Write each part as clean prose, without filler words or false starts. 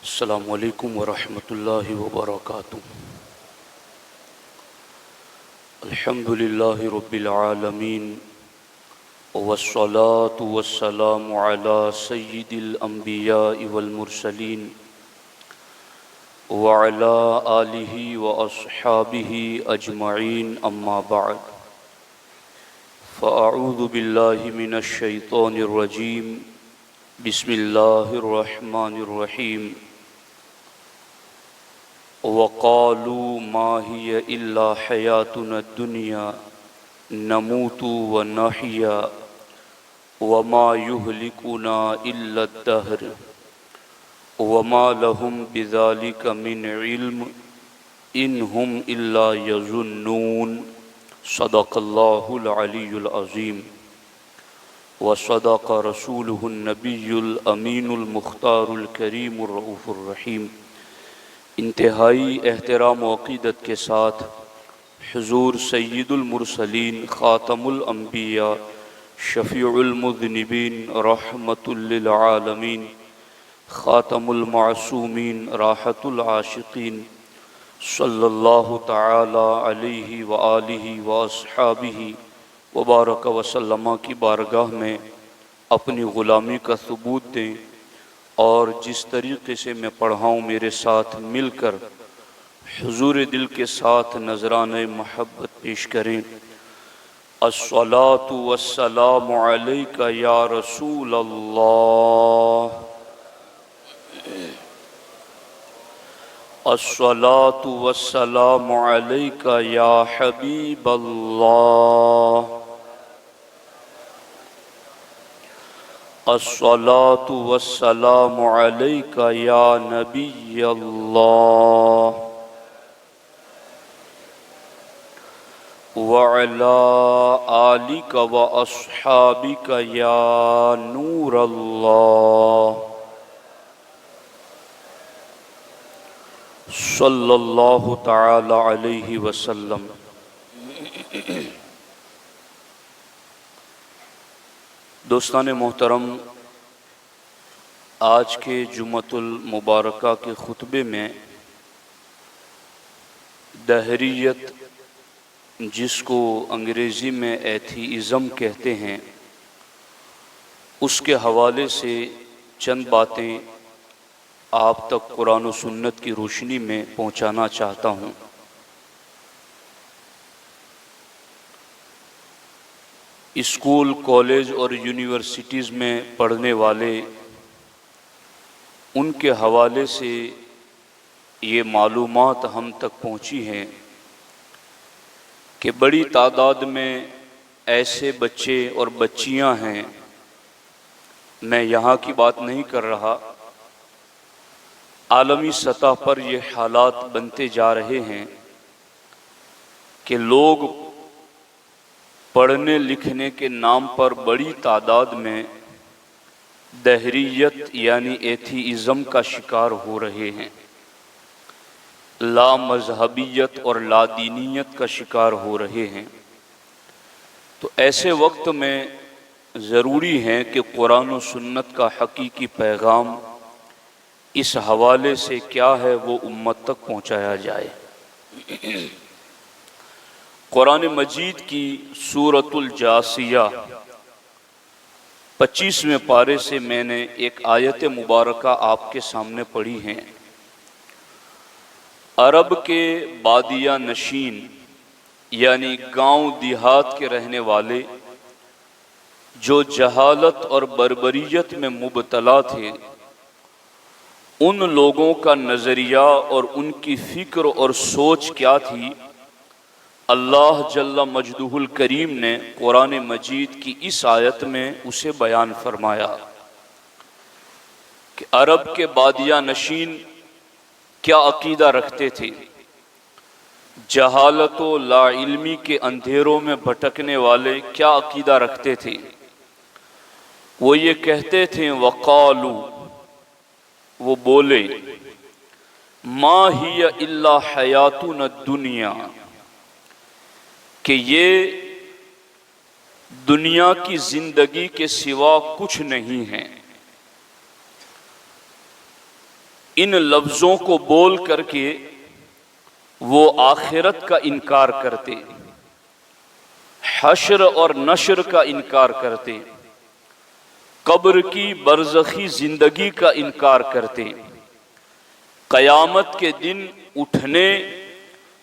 السلام علیکم ورحمۃ اللہ وبرکاتہ۔ الحمد للہ رب العالمین والصلاة والسلام علی سید الانبیاء والمرسلین وعلی آلہ واصحابہ اجمعین، اما بعد فاعوذ باللہ من الشیطان الرجیم، بسم اللہ الرحمن الرحیم۔ وقالوا ما هي إلا حياتنا الدنيا نموت ونحيا وما يهلكنا إلا الدهر وما لهم بذلك من علم إن هم إلا يظنون۔ صدق الله العلي العظيم وصدق رسوله النبي الأمين المختار الكريم الرؤوف الرحيم۔ انتہائی احترام و عقیدت کے ساتھ حضور سید المرسلین، خاتم الانبیاء، شفیع المذنبین، رحمت للعالمین، خاتم المعصومین، راحت العاشقین، صلی اللہ تعالی علیہ وآلہ واصحابہ وبارک وسلم کی بارگاہ میں اپنی غلامی کا ثبوت دیں، اور جس طریقے سے میں پڑھا ہوں میرے ساتھ مل کر حضور دل کے ساتھ نذرانۂ محبت پیش کریں۔ الصلاۃ والسلام علیک یا رسول اللہ، الصلاۃ والسلام علیک یا حبیب اللہ، الصلاۃ والسلام علیک یا نبی اللہ، وعلی آلک واصحابک یا نور اللہ، صلی اللہ تعالی علیہ وسلم۔ دوستان محترم، آج کے جمعۃ المبارکہ کے خطبے میں دہریت، جس کو انگریزی میں ایتھیزم کہتے ہیں، اس کے حوالے سے چند باتیں آپ تک قرآن و سنت کی روشنی میں پہنچانا چاہتا ہوں۔ اسکول، کالج اور یونیورسٹیز میں پڑھنے والے، ان کے حوالے سے یہ معلومات ہم تک پہنچی ہیں کہ بڑی تعداد میں ایسے بچے اور بچیاں ہیں، میں یہاں کی بات نہیں کر رہا، عالمی سطح پر یہ حالات بنتے جا رہے ہیں کہ لوگ پڑھنے لکھنے کے نام پر بڑی تعداد میں دہریت یعنی ایتھیزم کا شکار ہو رہے ہیں، لا مذہبیت اور لا دینیت کا شکار ہو رہے ہیں۔ تو ایسے وقت میں ضروری ہے کہ قرآن و سنت کا حقیقی پیغام اس حوالے سے کیا ہے وہ امت تک پہنچایا جائے۔ قرآن مجید کی سورۃ الجاثیہ 25ویں پارے سے میں نے ایک آیت مبارکہ آپ کے سامنے پڑھی ہے۔ عرب کے بادیہ نشین یعنی گاؤں دیہات کے رہنے والے، جو جہالت اور بربریت میں مبتلا تھے، ان لوگوں کا نظریہ اور ان کی فکر اور سوچ کیا تھی، اللہ جل مجدہ الکریم نے قرآن مجید کی اس آیت میں اسے بیان فرمایا کہ عرب کے بادیہ نشین کیا عقیدہ رکھتے تھے۔ جہالت و لا علمی کے اندھیروں میں بھٹکنے والے کیا عقیدہ رکھتے تھے؟ وہ یہ کہتے تھے، وقالو، وہ بولے، ما ہی الا حیاتنا الدنیا، کہ یہ دنیا کی زندگی کے سوا کچھ نہیں ہے۔ ان لفظوں کو بول کر کے وہ آخرت کا انکار کرتے، حشر اور نشر کا انکار کرتے، قبر کی برزخی زندگی کا انکار کرتے، قیامت کے دن اٹھنے،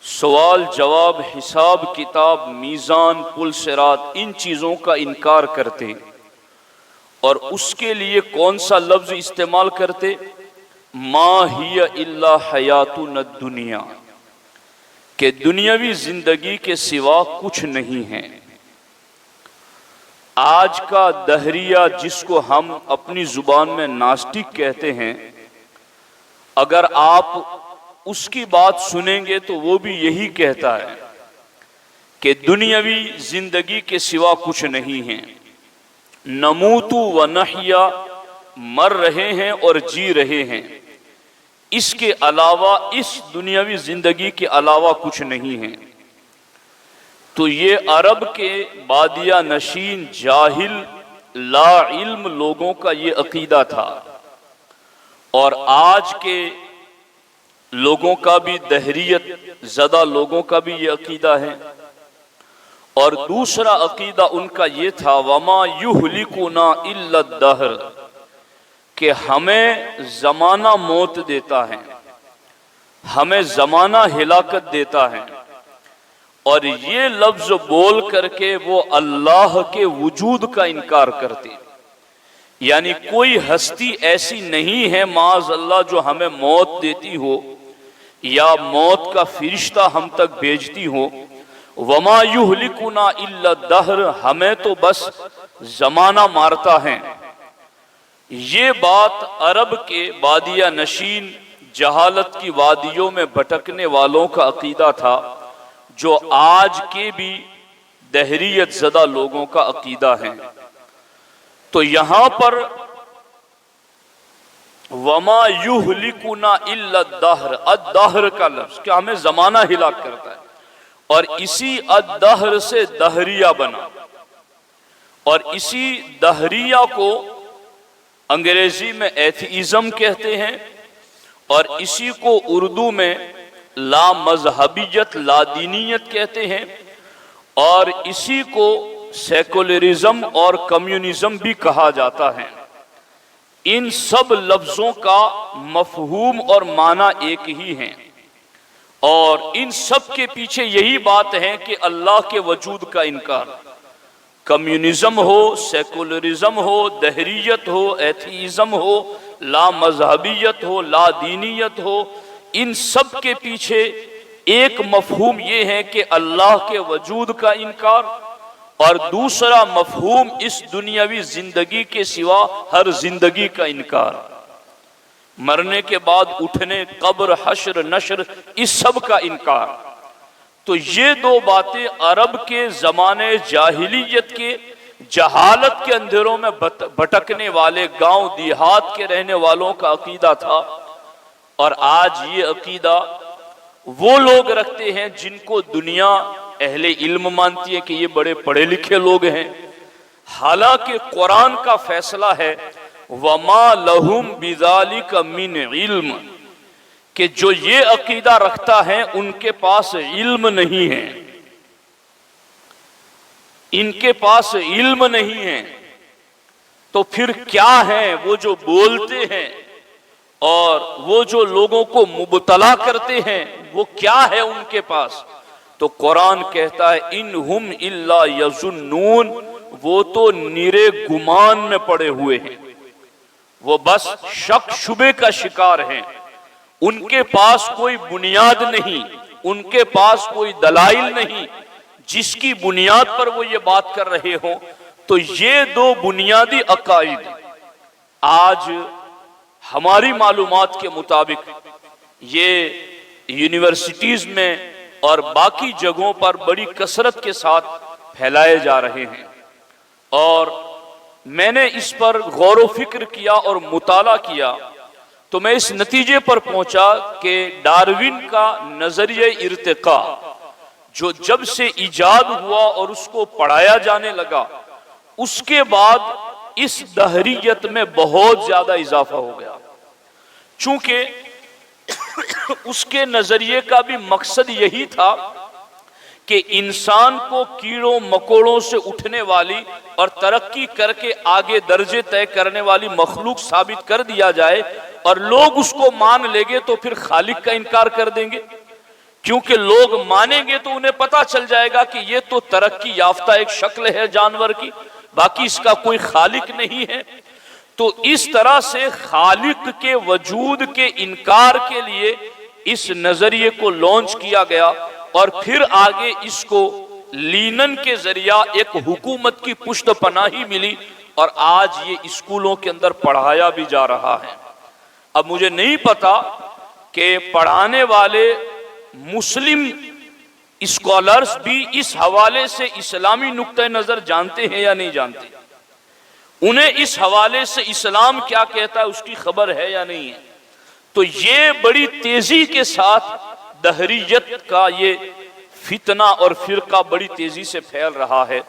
سوال جواب، حساب کتاب، میزان، پل صراط، ان چیزوں کا انکار کرتے، اور اس کے لیے کون سا لفظ استعمال کرتے؟ ما ہی الا حیاتنا الدنیا، کہ دنیاوی زندگی کے سوا کچھ نہیں ہے۔ آج کا دہریہ جس کو ہم اپنی زبان میں ناسٹک کہتے ہیں، اگر آپ اس کی بات سنیں گے تو وہ بھی یہی کہتا ہے کہ دنیاوی زندگی کے سوا کچھ نہیں ہے، نموت و نحیا، مر رہے ہیں اور جی رہے ہیں، اس کے علاوہ، اس دنیاوی زندگی کے علاوہ کچھ نہیں ہے۔ تو یہ عرب کے بادیہ نشین جاہل لا علم لوگوں کا یہ عقیدہ تھا، اور آج کے لوگوں کا بھی، دہریت زدہ لوگوں کا بھی یہ عقیدہ ہے۔ اور دوسرا عقیدہ ان کا یہ تھا وما یہلکنا الا الدہر، کہ ہمیں زمانہ موت دیتا ہے، ہمیں زمانہ ہلاکت دیتا ہے، اور یہ لفظ بول کر کے وہ اللہ کے وجود کا انکار کرتے، یعنی کوئی ہستی ایسی نہیں ہے معاذ اللہ جو ہمیں موت دیتی ہو یا موت کا فرشتہ ہم تک بھیجتی ہو۔ وما یہلکنا الا الدہر، ہمیں تو بس زمانہ مارتا ہے۔ یہ بات عرب کے بادیہ نشین جہالت کی وادیوں میں بھٹکنے والوں کا عقیدہ تھا، جو آج کے بھی دہریت زدہ لوگوں کا عقیدہ ہے۔ تو یہاں پر وما یہلکنا الا الدہر، الدہر کا لفظ کہ ہمیں زمانہ ہلاک کرتا ہے، اور اسی الدہر سے دہریہ بنا، اور اسی دہریہ کو انگریزی میں ایتھیزم کہتے ہیں، اور اسی کو اردو میں لا مذہبیت، لا دینیت کہتے ہیں، اور اسی کو سیکولرزم اور کمیونزم بھی کہا جاتا ہے۔ ان سب لفظوں کا مفہوم اور معنی ایک ہی ہے، اور ان سب کے پیچھے یہی بات ہے کہ اللہ کے وجود کا انکار۔ کمیونزم ہو، سیکولرزم ہو، دہریت ہو، ایتھیزم ہو، لا مذہبیت ہو، لا دینیت ہو، ان سب کے پیچھے ایک مفہوم یہ ہے کہ اللہ کے وجود کا انکار، اور دوسرا مفہوم اس دنیاوی زندگی کے سوا ہر زندگی کا انکار، مرنے کے بعد اٹھنے، قبر، حشر، نشر، اس سب کا انکار۔ تو یہ دو باتیں عرب کے زمانے جاہلیت کے جہالت کے اندھیروں میں بھٹکنے والے گاؤں دیہات کے رہنے والوں کا عقیدہ تھا، اور آج یہ عقیدہ وہ لوگ رکھتے ہیں جن کو دنیا اہل علم مانتی ہے کہ یہ بڑے پڑھے لکھے لوگ ہیں، حالانکہ قرآن کا فیصلہ ہے وَمَا لَهُمْ بِذَلِكَ مِنْ عِلْمٍ، کہ جو یہ عقیدہ رکھتا ہے ان کے پاس علم نہیں ہے، ان کے پاس علم نہیں ہے، تو پھر کیا ہے وہ جو بولتے ہیں اور وہ جو لوگوں کو مبتلا کرتے ہیں، وہ کیا ہے ان کے پاس؟ تو قرآن کہتا ہے انہم الا یظنون، وہ تو نیرے گمان میں پڑے ہوئے ہیں، وہ بس شک شبے کا شکار ہیں، ان کے پاس کوئی بنیاد نہیں، ان کے پاس کوئی دلائل نہیں جس کی بنیاد پر وہ یہ بات کر رہے ہوں۔ تو یہ دو بنیادی عقائد آج ہماری معلومات کے مطابق یہ یونیورسٹیز میں اور باقی جگہوں پر بڑی کثرت کے ساتھ پھیلائے جا رہے ہیں، اور میں نے اس پر غور و فکر کیا اور مطالعہ کیا تو میں اس نتیجے پر پہنچا کہ ڈاروین کا نظریہ ارتقاء جو جب سے ایجاد ہوا اور اس کو پڑھایا جانے لگا، اس کے بعد اس دہریت میں بہت زیادہ اضافہ ہو گیا، چونکہ اس کے نظریے کا بھی مقصد یہی تھا کہ انسان کو کیڑوں مکوڑوں سے اٹھنے والی اور ترقی کر کے آگے درجے طے کرنے والی مخلوق ثابت کر دیا جائے، اور لوگ اس کو مان لیں گے تو پھر خالق کا انکار کر دیں گے، کیونکہ لوگ مانیں گے تو انہیں پتا چل جائے گا کہ یہ تو ترقی یافتہ ایک شکل ہے جانور کی، باقی اس کا کوئی خالق نہیں ہے۔ تو اس طرح سے خالق کے وجود کے انکار کے لیے اس نظریے کو لانچ کیا گیا، اور پھر آگے اس کو لینن کے ذریعہ ایک حکومت کی پشت پناہی ملی، اور آج یہ اسکولوں کے اندر پڑھایا بھی جا رہا ہے۔ اب مجھے نہیں پتا کہ پڑھانے والے مسلم اسکالرز بھی اس حوالے سے اسلامی نقطہ نظر جانتے ہیں یا نہیں جانتے، انہیں اس حوالے سے اسلام کیا کہتا ہے اس کی خبر ہے یا نہیں ہے۔ تو یہ بڑی تیزی کے ساتھ دہریت کا یہ فتنہ اور فرقہ بڑی تیزی سے پھیل رہا ہے۔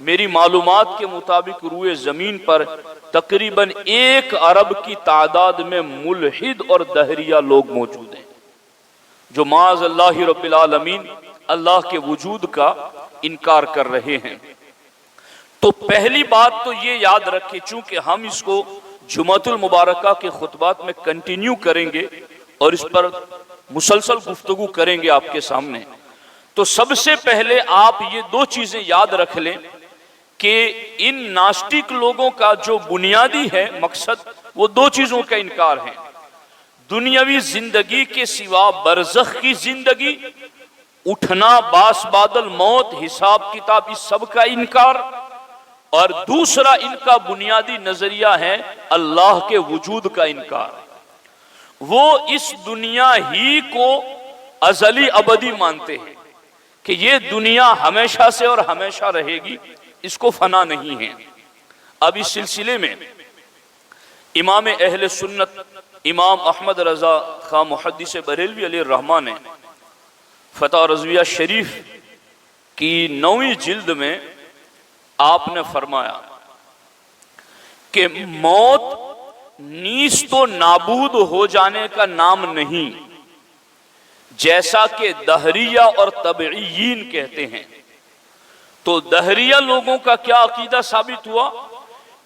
میری معلومات کے مطابق روئے زمین پر تقریباً 1 ارب کی تعداد میں ملحد اور دہریہ لوگ موجود ہیں، جو معاذ اللہ رب العالمین اللہ کے وجود کا انکار کر رہے ہیں۔ تو پہلی بات تو یہ یاد رکھیں، چونکہ ہم اس کو جمعۃ المبارکہ کے خطبات میں کنٹینیو کریں گے اور اس پر مسلسل گفتگو کریں گے آپ کے سامنے، تو سب سے پہلے آپ یہ 2 چیزیں یاد رکھ لیں کہ ان ناسٹک لوگوں کا جو بنیادی ہے مقصد، وہ 2 چیزوں کا انکار ہے: دنیاوی زندگی کے سوا برزخ کی زندگی، اٹھنا باس بادل موت حساب کتاب، اس سب کا انکار، اور دوسرا ان کا بنیادی نظریہ ہے اللہ کے وجود کا انکار۔ وہ اس دنیا ہی کو ازلی ابدی مانتے ہیں کہ یہ دنیا ہمیشہ سے اور ہمیشہ رہے گی، اس کو فنا نہیں ہے۔ اب اس سلسلے میں امام اہل سنت امام احمد رضا خان محدث بریلوی علیہ الرحمہ نے فتح رضویہ شریف کی 9ویں جلد میں آپ نے فرمایا کہ موت نیست و نابود ہو جانے کا نام نہیں، جیسا کہ دہریہ اور طبعیین کہتے ہیں۔ تو دہریہ لوگوں کا کیا عقیدہ ثابت ہوا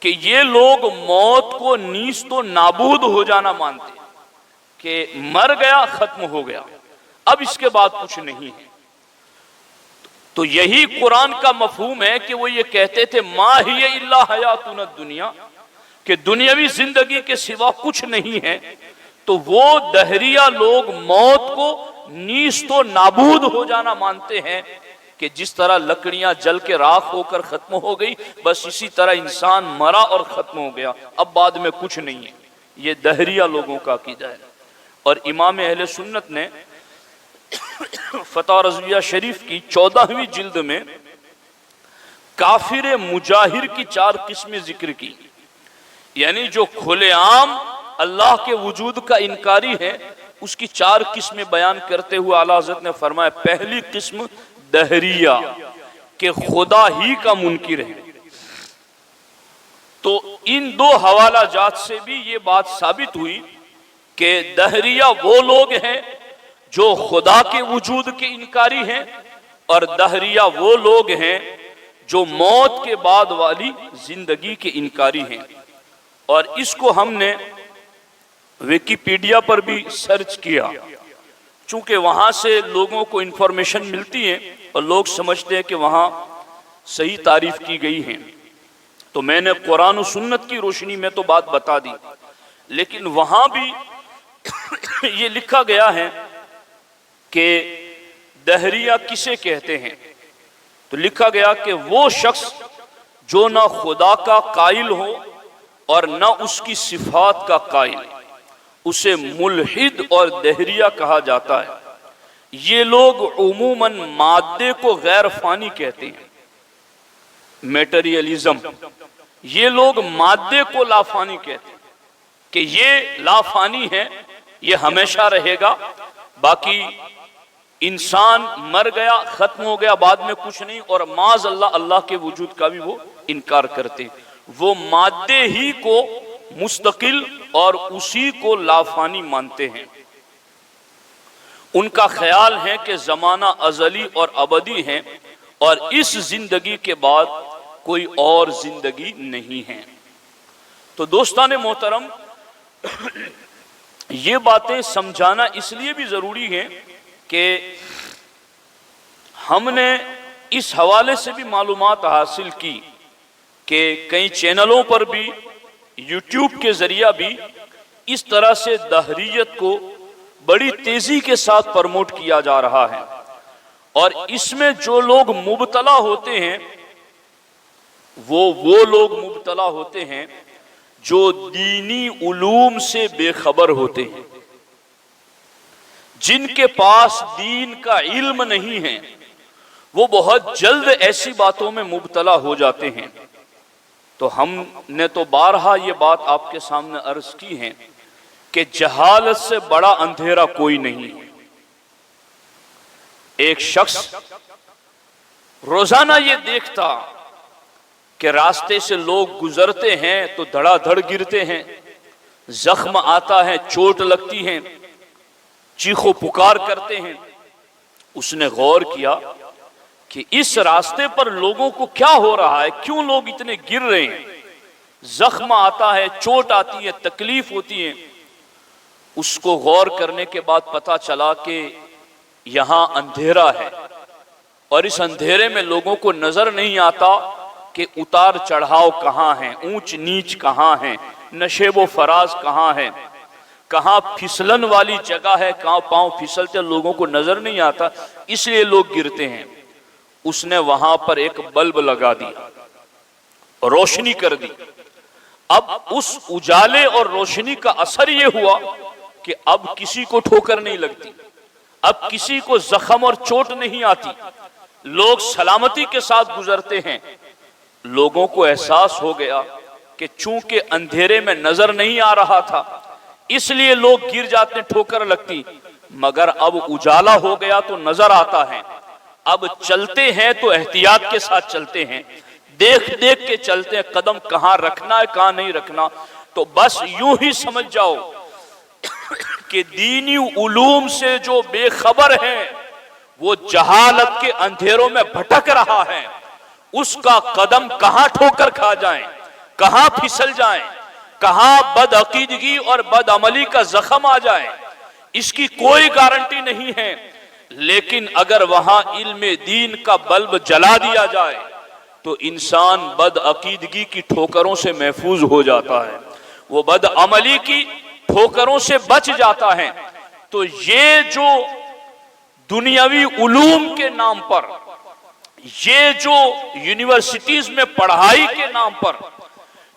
کہ یہ لوگ موت کو نیست و نابود ہو جانا مانتے ہیں، کہ مر گیا ختم ہو گیا، اب اس کے بعد کچھ نہیں ہے۔ تو یہی قرآن کا مفہوم ہے کہ وہ یہ کہتے تھے ما ہی الا حیاتنا الدنیا، کہ دنیاوی زندگی کے سوا کچھ نہیں ہے۔ تو وہ دہریہ لوگ موت کو نیست و نابود ہو جانا مانتے ہیں، کہ جس طرح لکڑیاں جل کے راکھ ہو کر ختم ہو گئی، بس اسی طرح انسان مرا اور ختم ہو گیا، اب بعد میں کچھ نہیں ہے۔ یہ دہریہ لوگوں کا عقیدہ ہے۔ اور امام اہل سنت نے فتح رضویہ شریف کی 14ویں جلد میں کافر مجاہر کی 4 قسمیں ذکر کی، یعنی جو کھلے عام اللہ کے وجود کا انکاری ہے، اس کی 4 قسمیں بیان کرتے ہوئے اعلیٰ حضرت نے فرمایا، پہلی قسم دہریہ، کہ خدا ہی کا منکر ہے۔ تو ان 2 حوالہ جات سے بھی یہ بات ثابت ہوئی کہ دہریہ وہ لوگ ہیں جو خدا کے وجود کے انکاری ہیں، اور دہریہ وہ لوگ ہیں جو موت کے بعد والی زندگی کے انکاری ہیں۔ اور اس کو ہم نے ویکیپیڈیا پر بھی سرچ کیا، چونکہ وہاں سے لوگوں کو انفارمیشن ملتی ہے اور لوگ سمجھتے ہیں کہ وہاں صحیح تعریف کی گئی ہے، تو میں نے قرآن و سنت کی روشنی میں تو بات بتا دی، لیکن وہاں بھی یہ لکھا گیا ہے کہ دہریہ کسے کہتے ہیں، تو لکھا گیا کہ وہ شخص جو نہ خدا کا قائل ہو اور نہ اس کی صفات کا قائل، اسے ملحد اور دہریہ کہا جاتا ہے۔ یہ لوگ عموماً مادے کو غیر فانی کہتے ہیں، میٹریلزم۔ یہ لوگ مادے کو لافانی کہتے ہیں کہ یہ لافانی ہے، یہ ہمیشہ رہے گا، باقی انسان مر گیا ختم ہو گیا، بعد میں کچھ نہیں، اور معاذ اللہ اللہ کے وجود کا بھی وہ انکار کرتے ہیں۔ وہ مادے ہی کو مستقل اور اسی کو لافانی مانتے ہیں۔ ان کا خیال ہے کہ زمانہ ازلی اور ابدی ہے اور اس زندگی کے بعد کوئی اور زندگی نہیں ہے۔ تو دوستان محترم، یہ باتیں سمجھانا اس لیے بھی ضروری ہے کہ ہم نے اس حوالے سے بھی معلومات حاصل کی کہ کئی چینلوں پر بھی، یوٹیوب کے ذریعہ بھی اس طرح سے دہریت کو بڑی تیزی کے ساتھ پروموٹ کیا جا رہا ہے، اور اس میں جو لوگ مبتلا ہوتے ہیں وہ لوگ مبتلا ہوتے ہیں جو دینی علوم سے بے خبر ہوتے ہیں، جن کے پاس دین کا علم نہیں ہے، وہ بہت جلد ایسی باتوں میں مبتلا ہو جاتے ہیں۔ تو ہم نے تو بارہا یہ بات آپ کے سامنے عرض کی ہے کہ جہالت سے بڑا اندھیرا کوئی نہیں ہے۔ ایک شخص روزانہ یہ دیکھتا کہ راستے سے لوگ گزرتے ہیں تو دھڑا دھڑ گرتے ہیں، زخم آتا ہے، چوٹ لگتی ہے، چیخو پکار کرتے ہیں۔ اس نے غور کیا کہ اس راستے پر لوگوں کو کیا ہو رہا ہے، کیوں لوگ اتنے گر رہے ہیں، زخم آتا ہے، چوٹ آتی ہے، تکلیف ہوتی ہے۔ اس کو غور کرنے کے بعد پتا چلا کہ یہاں اندھیرا ہے، اور اس اندھیرے میں لوگوں کو نظر نہیں آتا کہ اتار چڑھاؤ کہاں ہیں، اونچ نیچ کہاں ہیں، نشیب و فراز کہاں ہے، کہاں پھسلن والی جگہ ہے، کہاں پاؤں پھسلتے، لوگوں کو نظر نہیں آتا، اس لیے لوگ گرتے ہیں۔ اس نے وہاں پر ایک بلب لگا دیا، روشنی کر دی۔ اب اس اجالے اور روشنی کا اثر یہ ہوا کہ اب کسی کو ٹھوکر نہیں لگتی، اب کسی کو زخم اور چوٹ نہیں آتی، لوگ سلامتی کے ساتھ گزرتے ہیں۔ لوگوں کو احساس ہو گیا کہ چونکہ اندھیرے میں نظر نہیں آ رہا تھا اس لیے لوگ گر جاتے، ٹھوکر لگتی، مگر اب اجالا ہو گیا تو نظر آتا ہے۔ اب چلتے ہیں تو احتیاط کے ساتھ چلتے ہیں، دیکھ دیکھ کے چلتے ہیں، قدم کہاں رکھنا ہے کہاں نہیں رکھنا۔ تو بس یوں ہی سمجھ جاؤ کہ دینی علوم سے جو بے خبر ہے وہ جہالت کے اندھیروں میں بھٹک رہا ہے، اس کا قدم کہاں ٹھوکر کھا جائیں، کہاں پھسل جائیں، کہاں بد عقیدگی اور بد عملی کا زخم آ جائے، اس کی کوئی گارنٹی نہیں ہے۔ لیکن اگر وہاں علم دین کا بلب جلا دیا جائے تو انسان بد عقیدگی کی ٹھوکروں سے محفوظ ہو جاتا ہے، وہ بد عملی کی ٹھوکروں سے بچ جاتا ہے۔ تو یہ جو دنیاوی علوم کے نام پر، یہ جو یونیورسٹیز میں پڑھائی کے نام پر،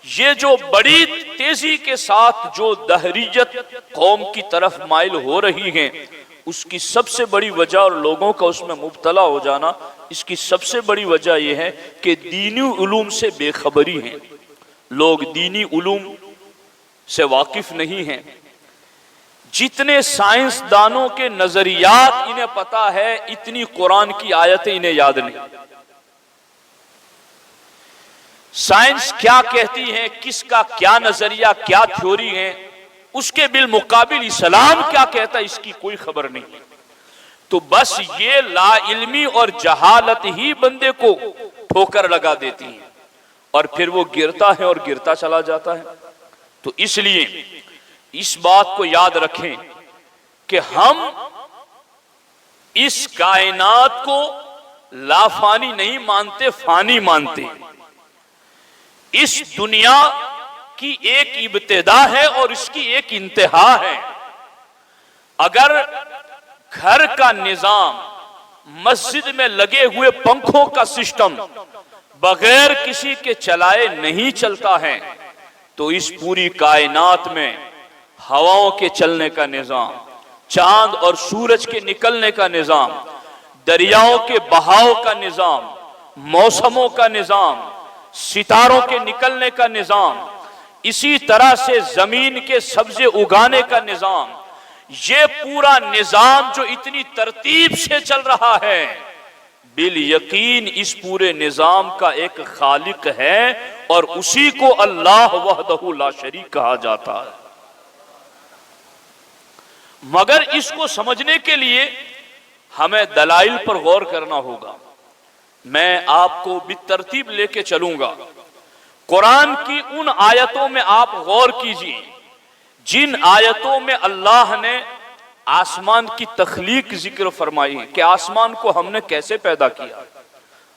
یہ جو بڑی تیزی کے ساتھ جو دہریت قوم کی طرف مائل ہو رہی ہیں، اس کی سب سے بڑی وجہ، اور لوگوں کا اس میں مبتلا ہو جانا، اس کی سب سے بڑی وجہ یہ ہے کہ دینی علوم سے بے خبری ہے۔ لوگ دینی علوم سے واقف نہیں ہیں۔ جتنے سائنس دانوں کے نظریات انہیں پتا ہے، اتنی قرآن کی آیتیں انہیں یاد نہیں۔ سائنس کیا کہتی ہے، کس کا کیا نظریہ، کیا تھیوری ہے، اس کے بالمقابل اسلام کیا کہتا ہے، اس کی کوئی خبر نہیں۔ تو بس یہ لا علمی اور جہالت ہی بندے کو ٹھوکر لگا دیتی ہے، اور پھر وہ گرتا ہے اور گرتا چلا جاتا ہے۔ تو اس لیے اس بات کو یاد رکھیں کہ ہم اس کائنات کو لافانی نہیں مانتے، فانی مانتے ہیں۔ اس دنیا کی ایک ابتدا ہے اور اس کی ایک انتہا ہے۔ اگر گھر کا نظام، مسجد میں لگے ہوئے پنکھوں کا سسٹم بغیر کسی کے چلائے نہیں چلتا ہے، تو اس پوری کائنات میں ہواؤں کے چلنے کا نظام، چاند اور سورج کے نکلنے کا نظام، دریاؤں کے بہاؤ کا نظام، موسموں کا نظام، ستاروں کے نکلنے کا نظام، اسی طرح سے زمین کے سبزے اگانے کا نظام، یہ پورا نظام جو اتنی ترتیب سے چل رہا ہے، بالیقین اس پورے نظام کا ایک خالق ہے اور اسی کو اللہ وحدہ لا شریک کہا جاتا ہے۔ مگر اس کو سمجھنے کے لیے ہمیں دلائل پر غور کرنا ہوگا۔ میں آپ کو بالترتیب لے کے چلوں گا۔ قرآن کی ان آیتوں میں آپ غور کیجیے جن آیتوں میں اللہ نے آسمان کی تخلیق ذکر فرمائی کہ آسمان کو ہم نے کیسے پیدا کیا۔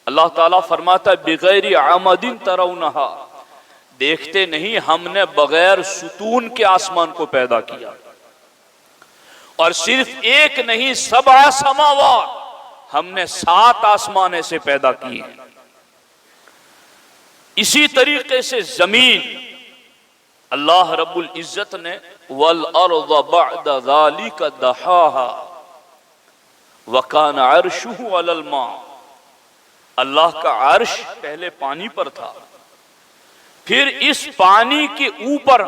اللہ تعالیٰ فرماتا ہے بغیر عمد ترونہا، دیکھتے نہیں ہم نے بغیر ستون کے آسمان کو پیدا کیا، اور صرف ایک نہیں 7 سماوات، ہم نے 7 آسمان ایسے پیدا کیے۔ اسی طریقے سے زمین، اللہ رب العزت نے وَالْأَرْضَ بَعْدَ ذَلِكَ دَحَاهَا وَكَانَ عَرْشُهُ عَلَى الْمَاءِ، اللہ کا عرش پہلے پانی پر تھا، پھر اس پانی کے اوپر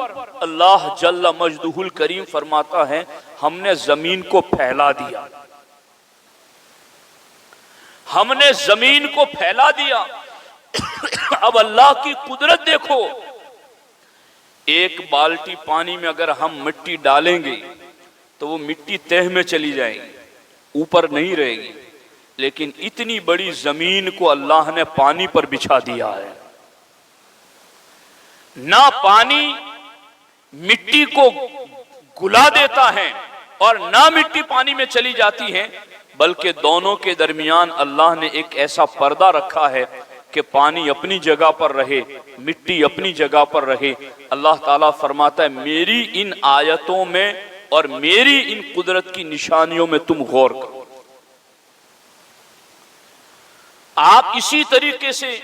اللہ جل مجدہ الکریم فرماتا ہے ہم نے زمین کو پھیلا دیا، ہم نے زمین کو پھیلا دیا۔ اب اللہ کی قدرت دیکھو، ایک بالٹی پانی میں اگر ہم مٹی ڈالیں گے تو وہ مٹی تہ میں چلی جائے گی، اوپر نہیں رہے گی، لیکن اتنی بڑی زمین کو اللہ نے پانی پر بچھا دیا ہے۔ نہ پانی مٹی کو گلا دیتا ہے اور نہ مٹی پانی میں چلی جاتی ہے، بلکہ دونوں کے درمیان اللہ نے ایک ایسا پردہ رکھا ہے کہ پانی اپنی جگہ پر رہے، مٹی اپنی جگہ پر رہے۔ اللہ تعالیٰ فرماتا ہے میری ان آیتوں میں اور میری ان قدرت کی نشانیوں میں تم غور کرو۔ آپ اسی طریقے سے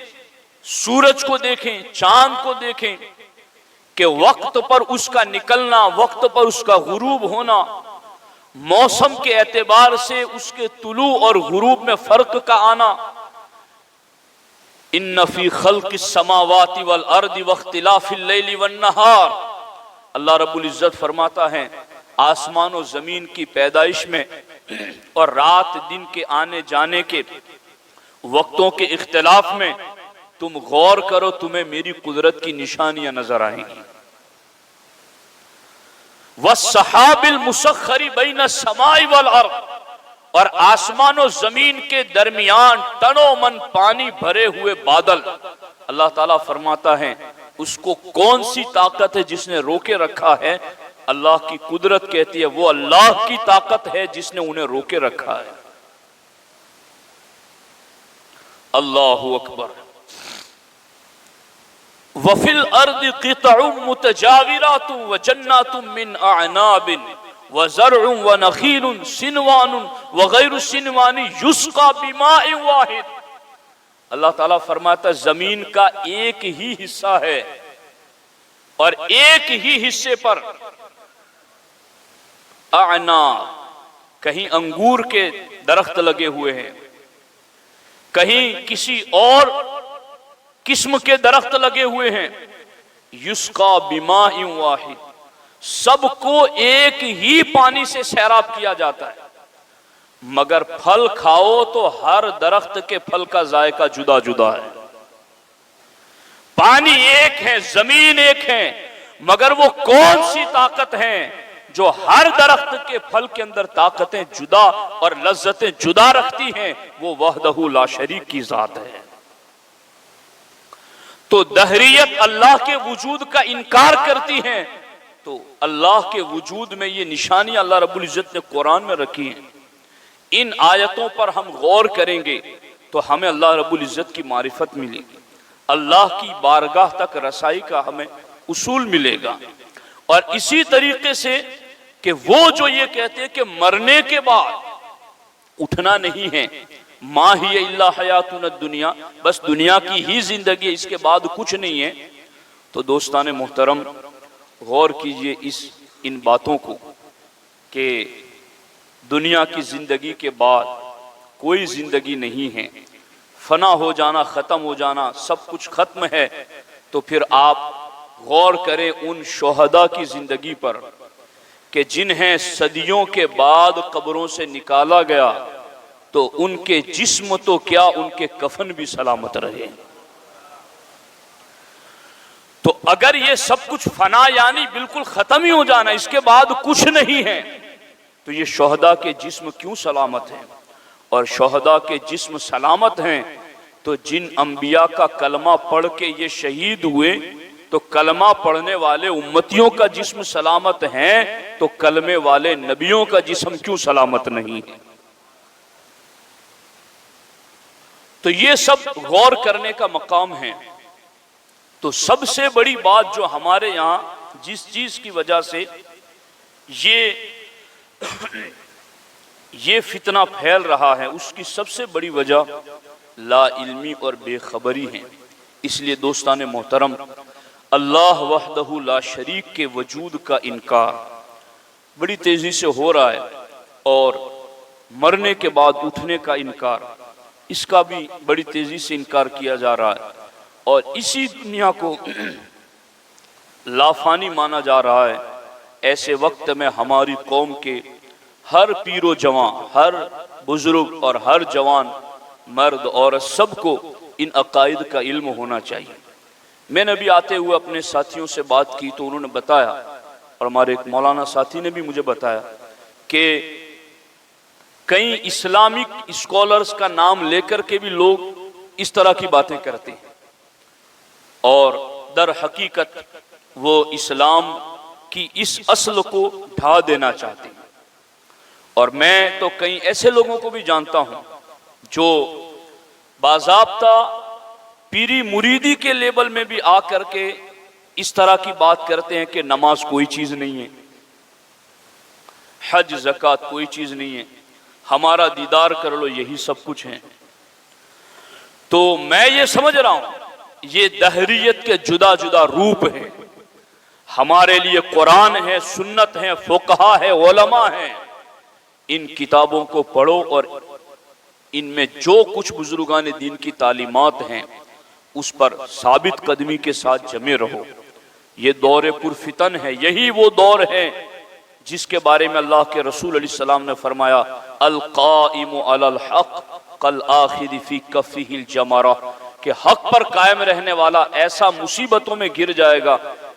سورج کو دیکھیں، چاند کو دیکھیں کہ وقت پر اس کا نکلنا، وقت پر اس کا غروب ہونا، موسم کے اعتبار سے اس کے طلوع اور غروب میں فرق کا آنا۔ ان فی خلق السماوات والارض واختلاف اللیل والنہار، اللہ رب العزت فرماتا ہے آسمان و زمین کی پیدائش میں اور رات دن کے آنے جانے کے وقتوں کے اختلاف میں تم غور کرو، تمہیں میری قدرت کی نشانیاں نظر آئیں گی۔ والسحاب المسخر بین السماء والارض، اور آسمان و زمین کے درمیان ٹنوں من پانی بھرے ہوئے بادل، اللہ تعالیٰ فرماتا ہے اس کو کون سی طاقت ہے جس نے روکے رکھا ہے؟ اللہ کی قدرت کہتی ہے وہ اللہ کی طاقت ہے جس نے انہیں روکے رکھا ہے۔ اللہ اکبر۔ وفی الارض قطع متجاورات وجنات من اعناب وزرع ونخیل سنوان وغیر سنوان یسقى بماء واحد، اللہ تعالیٰ فرماتا ہے زمین کا ایک ہی حصہ ہے اور ایک ہی حصے پر اعناب، کہیں انگور کے درخت لگے ہوئے ہیں، کہیں کسی اور قسم کے درخت لگے ہوئے ہیں، یسقى بماء واحد، سب کو ایک ہی پانی سے سیراب کیا جاتا ہے، مگر پھل کھاؤ تو ہر درخت کے پھل کا ذائقہ جدا جدا ہے۔ پانی ایک ہے، زمین ایک ہے، مگر وہ کون سی طاقت ہے جو ہر درخت کے پھل کے اندر طاقتیں جدا اور لذتیں جدا رکھتی ہیں؟ وہ وحدہ لا شریک کی ذات ہے۔ تو دہریت اللہ کے وجود کا انکار کرتی ہیں، تو اللہ کے وجود میں یہ نشانیاں اللہ رب العزت نے قرآن میں رکھی ہیں۔ ان آیتوں پر ہم غور کریں گے تو ہمیں اللہ رب العزت کی معرفت ملے گی، اللہ کی بارگاہ تک رسائی کا ہمیں اصول ملے گا۔ اور اسی طریقے سے کہ وہ جو یہ کہتے ہیں کہ مرنے کے بعد اٹھنا نہیں ہے، ما ہی الا حیاتنا الدنیا، بس دنیا کی ہی زندگی، اس کے بعد کچھ نہیں ہے، تو دوستان محترم غور کیجئے ان باتوں کو کہ دنیا کی زندگی کے بعد کوئی زندگی نہیں ہے، فنا ہو جانا، ختم ہو جانا، سب کچھ ختم ہے۔ تو پھر آپ غور کریں ان شہداء کی زندگی پر کہ جنہیں صدیوں کے بعد قبروں سے نکالا گیا، تو تو ان کے جسم تو کیا ان کے کفن بھی سلامت رہے۔ تو اگر یہ سب کچھ فنا یعنی بالکل ختم ہی ہو جانا، اس کے بعد کچھ نہیں ہے، تو یہ شہداء کے جسم کیوں سلامت ہیں؟ اور شہداء کے جسم سلامت ہیں تو جن انبیاء کا کلمہ پڑھ کے یہ شہید ہوئے، تو کلمہ پڑھنے والے امتیوں کا جسم سلامت ہیں، تو کلمے والے نبیوں کا جسم کیوں سلامت نہیں ہے؟ تو یہ سب غور کرنے کا مقام ہے۔ تو سب سے بڑی بات جو ہمارے یہاں جس چیز کی وجہ سے یہ فتنہ پھیل رہا ہے، اس کی سب سے بڑی وجہ لا علمی اور بے خبری ہے۔ اس لیے دوستان محترم، اللہ وحدہ لا شریک کے وجود کا انکار بڑی تیزی سے ہو رہا ہے، اور مرنے کے بعد اٹھنے کا انکار، اس کا بھی بڑی تیزی سے انکار کیا جا رہا ہے، اور اسی دنیا کو لافانی مانا جا رہا ہے۔ ایسے وقت میں ہماری قوم کے ہر پیر و جوان، ہر بزرگ اور ہر جوان، مرد عورت، سب کو ان عقائد کا علم ہونا چاہیے۔ میں نے بھی آتے ہوئے اپنے ساتھیوں سے بات کی تو انہوں نے بتایا، اور ہمارے ایک مولانا ساتھی نے بھی مجھے بتایا کہ کئی اسلامک اسکالرز کا نام لے کر کے بھی لوگ اس طرح کی باتیں کرتے ہیں، اور در حقیقت وہ اسلام کی اس اصل کو ڈھا دینا چاہتے ہیں۔ اور میں تو کئی ایسے لوگوں کو بھی جانتا ہوں جو باضابطہ پیری مریدی کے لیبل میں بھی آ کر کے اس طرح کی بات کرتے ہیں کہ نماز کوئی چیز نہیں ہے، حج زکوٰۃ کوئی چیز نہیں ہے، ہمارا دیدار کر لو، یہی سب کچھ ہے۔ تو میں یہ سمجھ رہا ہوں یہ دہریت کے جدا جدا روپ ہیں۔ ہمارے لیے قرآن ہے، سنت ہے، فقہا ہے، علماء ہیں، ان کتابوں کو پڑھو اور ان میں جو کچھ بزرگان دین کی تعلیمات ہیں اس پر ثابت قدمی کے ساتھ جمے رہو۔ یہ دور پرفتن ہے، یہی وہ دور ہے جس کے بارے میں اللہ کے رسول علیہ السلام نے فرمایا القائم علی الحق کالآخذ فی کفہ الجمرہ، کہ حق پر قائم رہنے والا ایسا مصیبتوں میں گر جائے گا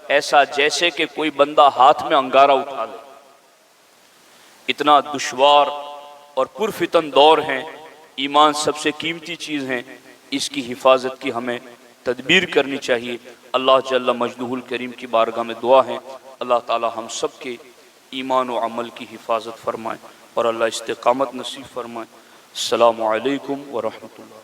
ایسا جیسے کہ کوئی بندہ ہاتھ میں انگارہ اٹھا لے۔ اتنا دشوار اور پرفتن دور ہے، ایمان سب سے قیمتی چیز ہے، اس کی حفاظت کی ہمیں تدبیر کرنی چاہیے۔ اللہ جل مجدہ الکریم کی بارگاہ میں دعا ہے اللہ تعالی ہم سب کے ایمان و عمل کی حفاظت فرمائے اور اللہ استقامت نصیب فرمائے۔ السلام علیکم ورحمۃ اللہ۔